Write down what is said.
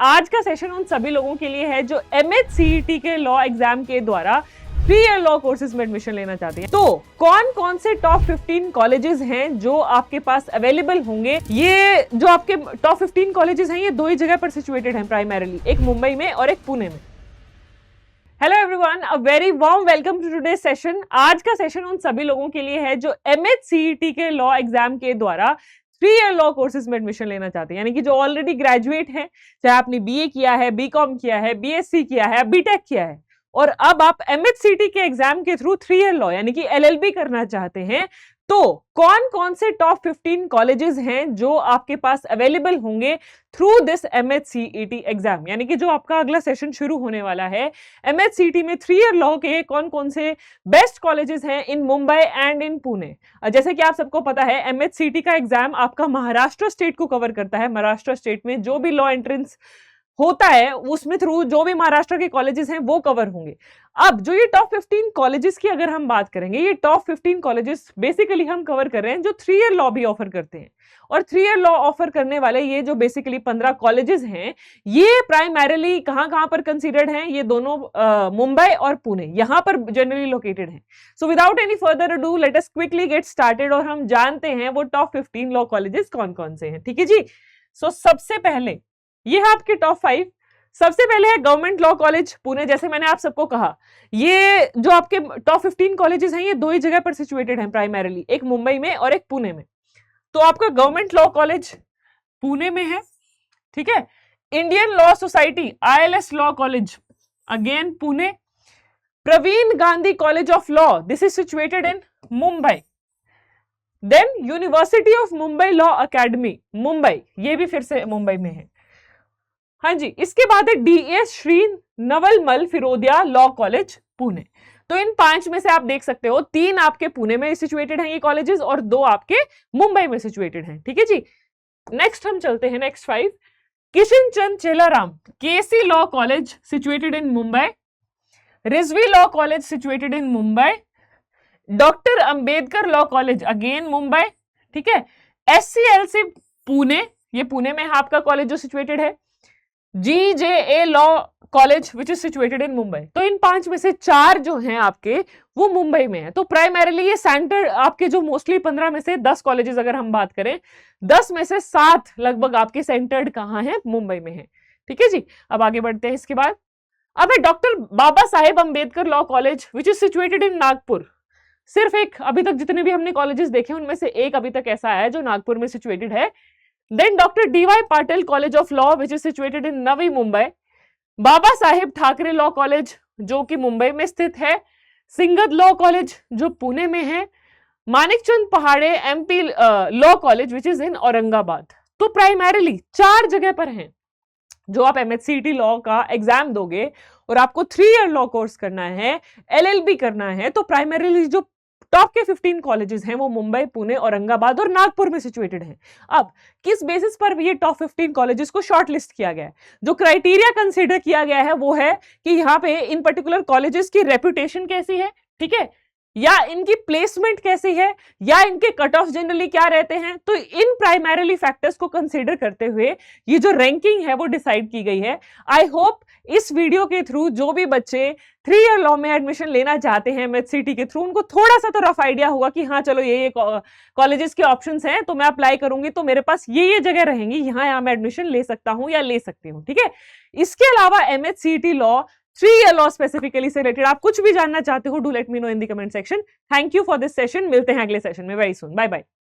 आज का सेशन उन सभी लोगों के लिए है जो MHCET के लॉ एग्जाम के द्वारा 3 ईयर लॉ कोर्सेज में एडमिशन लेना चाहते हैं। तो कौन कौन से टॉप 15 कॉलेजेस हैं जो आपके पास अवेलेबल होंगे? ये जो आपके टॉप 15 कॉलेजेस हैं ये दो ही जगह पर सिचुएटेड हैं प्राइमरीली, एक मुंबई में और एक पुणे में। Hello everyone, a very warm welcome to today session. आज का सेशन उन सभी लोगों के लिए है जो MHCET के लॉ एग्जाम के द्वारा 3 ईयर लॉ कोर्सेज में एडमिशन लेना चाहते हैं, यानी कि जो ऑलरेडी ग्रेजुएट हैं, चाहे आपने BA किया है, BCom किया है, BSc किया है, BTech किया है और अब आप MHCET के एग्जाम के थ्रू 3 ईयर लॉ यानी कि LLB करना चाहते हैं। तो कौन कौन से टॉप 15 कॉलेजेस हैं जो आपके पास अवेलेबल होंगे थ्रू दिस MHCET एग्जाम, यानी कि जो आपका अगला सेशन शुरू होने वाला है MHCET में 3 ईयर लॉ के कौन कौन से बेस्ट कॉलेजेस हैं इन मुंबई एंड इन पुणे। जैसे कि आप सबको पता है MHCET का एग्जाम आपका महाराष्ट्र स्टेट को कवर करता है। महाराष्ट्र स्टेट में जो भी लॉ एंट्रेंस होता है उसमें थ्रू जो भी महाराष्ट्र के कॉलेजेस हैं वो कवर होंगे। अब जो ये टॉप 15 कॉलेजेस की अगर हम बात करेंगे, ये टॉप 15 कॉलेजेस बेसिकली हम कवर कर रहे हैं जो 3 ईयर लॉ भी ऑफर करते हैं। और 3 ईयर लॉ ऑफर करने वाले ये जो बेसिकली 15 कॉलेजेस हैं ये प्राइमरीली कहां पर कंसीडर्ड हैं? ये दोनों मुंबई और पुणे यहां पर जनरली लोकेटेड हैं। So without any further ado let us quickly get started और हम जानते हैं वो टॉप 15 लॉ कॉलेजेस कौन कौन से हैं। ठीक है जी। सो सबसे पहले ये है आपके टॉप 5। सबसे पहले है गवर्नमेंट लॉ कॉलेज पुणे। जैसे मैंने आप सबको कहा ये जो आपके टॉप 15 कॉलेजेस हैं ये दो ही जगह पर सिचुएटेड हैं प्राइमरीली, एक मुंबई में और एक पुणे में। तो आपका गवर्नमेंट लॉ कॉलेज पुणे में है, ठीक है। Indian law society ILS law college again Pune. Praveen Gandhi college of law, this is situated in Mumbai. Then university of Mumbai law academy Mumbai, ये भी फिर से मुंबई में है। हाँ जी, इसके बाद है DS Shri Navalmal Firodia law college Pune. तो इन 5 में से आप देख सकते हो 3 आपके पुणे में सिचुएटेड हैं ये कॉलेजेस और 2 आपके मुंबई में सिचुएटेड हैं। ठीक है जी। नेक्स्ट हम चलते हैं next 5। Kishan Chand Chelaram KC law college situated in Mumbai. Rizvi law college situated in Mumbai. Doctor Ambedkar law college again Mumbai, ठीक है। SCLC पुणे, ये पुणे में आपका कॉलेज जो सिचुएटेड है। GJA law college which is situated in Mumbai. तो इन 5 में से 4 जो हैं आपके वो मुंबई में है। तो प्राइमरीली ये सेंटर आपके जो मोस्टली 15 में से 10 कॉलेजेस अगर हम बात करें, 10 में से 7 लगभग आपके सेंटर्ड कहाँ हैं? मुंबई में है। ठीक है जी। अब आगे बढ़ते हैं। इसके बाद अब है doctor Baba Saheb Ambedkar law college which is situated in Nagpur. सिर्फ एक, अभी तक जितने भी हमने कॉलेजेस देखे उनमें से एक अभी तक ऐसा है जो नागपुर में सिचुएटेड है। Then Dr. D.Y. Patil College of Law which is situated in Navi Mumbai. Baba Saheb Thackeray law college जो कि मुंबई में स्थित है। सिंगद लॉ कॉलेज जो पुणे में है। मानिकचंद पहाड़े MP law college which is in Aurangabad. तो प्राइमरीली 4 जगह पर हैं जो आप MHCET लॉ का एग्जाम दोगे और आपको 3 ईयर लॉ कोर्स करना है, LLB करना है। तो प्राइमरीली जो टॉप के 15 कॉलेजेस हैं वो मुंबई, पुणे, औरंगाबाद और नागपुर में सिचुएटेड हैं। अब किस बेसिस पर ये टॉप 15 कॉलेजेस को शॉर्टलिस्ट किया गया है? जो क्राइटेरिया कंसीडर किया गया है वो है कि यहाँ पे इन पर्टिकुलर कॉलेजेस की रेपुटेशन कैसी है, ठीक है, या इनकी प्लेसमेंट कैसी है, या इनके कट ऑफ जनरली क्या रहते हैं। तो इन प्राइमरीली फैक्टर्स को कंसीडर करते हुए ये जो रैंकिंग है वो डिसाइड की गई है। आई होप इस वीडियो के थ्रू जो भी बच्चे 3 ईयर लॉ में एडमिशन लेना चाहते हैं MHCET के थ्रू, उनको थोड़ा सा तो रफ आइडिया होगा कि हाँ चलो ये कॉलेजेस के ऑप्शंस हैं, तो मैं अप्लाई करूंगी तो मेरे पास ये जगह रहेंगी, यहाँ मैं एडमिशन ले सकता हूँ या ले सकती हूँ। ठीक है। इसके अलावा MHCET law 3 year law specifically से रिलेटेड आप कुछ भी जानना चाहते हो, do let me know in the comment section. Thank you for this session. मिलते हैं अगले सेशन में वेरी सून। Bye bye.